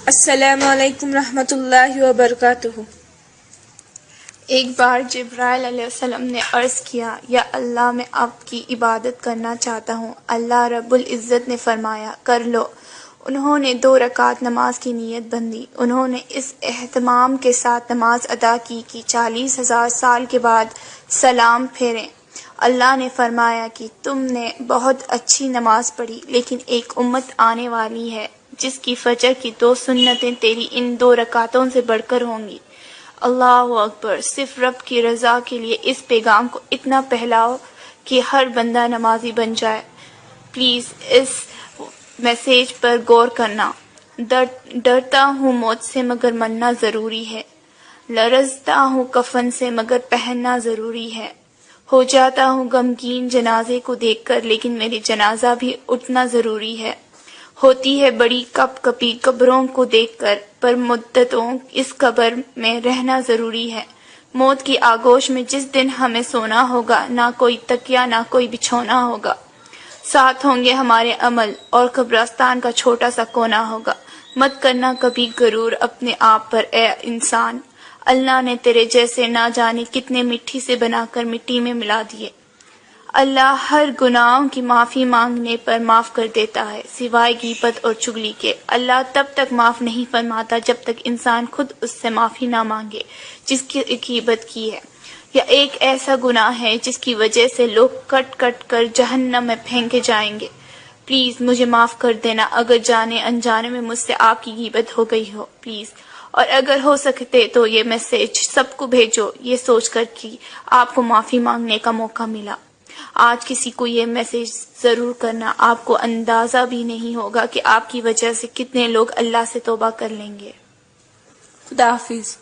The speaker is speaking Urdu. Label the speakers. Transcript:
Speaker 1: السلام علیکم رحمۃ اللہ وبرکاتہ۔
Speaker 2: ایک بار جبرائیل علیہ السلام نے عرض کیا، یا اللہ میں آپ کی عبادت کرنا چاہتا ہوں۔ اللہ رب العزت نے فرمایا، کر لو۔ انہوں نے 2 رکعت نماز کی نیت بندھی۔ انہوں نے اس اہتمام کے ساتھ نماز ادا کی کہ 40,000 سال کے بعد سلام پھیریں۔ اللہ نے فرمایا کہ تم نے بہت اچھی نماز پڑھی، لیکن ایک امت آنے والی ہے جس کی فجر کی 2 سنتیں تیری ان 2 رکعتوں سے بڑھ کر ہوں گی۔ اللہ اکبر۔ صرف رب کی رضا کے لیے اس پیغام کو اتنا پھیلاؤ کہ ہر بندہ نمازی بن جائے۔ پلیز اس میسیج پر غور کرنا۔ ڈرتا ہوں موت سے مگر مرنا ضروری ہے، لرزتا ہوں کفن سے مگر پہننا ضروری ہے، ہو جاتا ہوں غمگین جنازے کو دیکھ کر لیکن میرے جنازہ بھی اٹھنا ضروری ہے، ہوتی ہے بڑی کپ کپی قبروں کو دیکھ کر پر مدتوں اس قبر میں رہنا ضروری ہے۔ موت کی آغوش میں جس دن ہمیں سونا ہوگا، نہ کوئی تکیہ نہ کوئی بچھونا ہوگا، ساتھ ہوں گے ہمارے عمل اور قبرستان کا چھوٹا سا کونا ہوگا۔ مت کرنا کبھی غرور اپنے آپ پر اے انسان، اللہ نے تیرے جیسے نہ جانے کتنے مٹی سے بنا کر مٹی میں ملا دیے۔ اللہ ہر گناہوں کی معافی مانگنے پر معاف کر دیتا ہے سوائے غیبت اور چغلی کے۔ اللہ تب تک معاف نہیں فرماتا جب تک انسان خود اس سے معافی نہ مانگے جس کی غیبت کی ہے، یا ایک ایسا گناہ ہے جس کی وجہ سے لوگ کٹ کٹ کر جہنم میں پھینکے جائیں گے۔ پلیز مجھے معاف کر دینا اگر جانے انجانے میں مجھ سے آپ کی غیبت ہو گئی ہو، پلیز۔ اور اگر ہو سکتے تو یہ میسیج سب کو بھیجو، یہ سوچ کر کہ آپ کو معافی مانگنے کا موقع ملا۔ آج کسی کو یہ میسیج ضرور کرنا، آپ کو اندازہ بھی نہیں ہوگا کہ آپ کی وجہ سے کتنے لوگ اللہ سے توبہ کر لیں گے۔
Speaker 1: خدا حافظ۔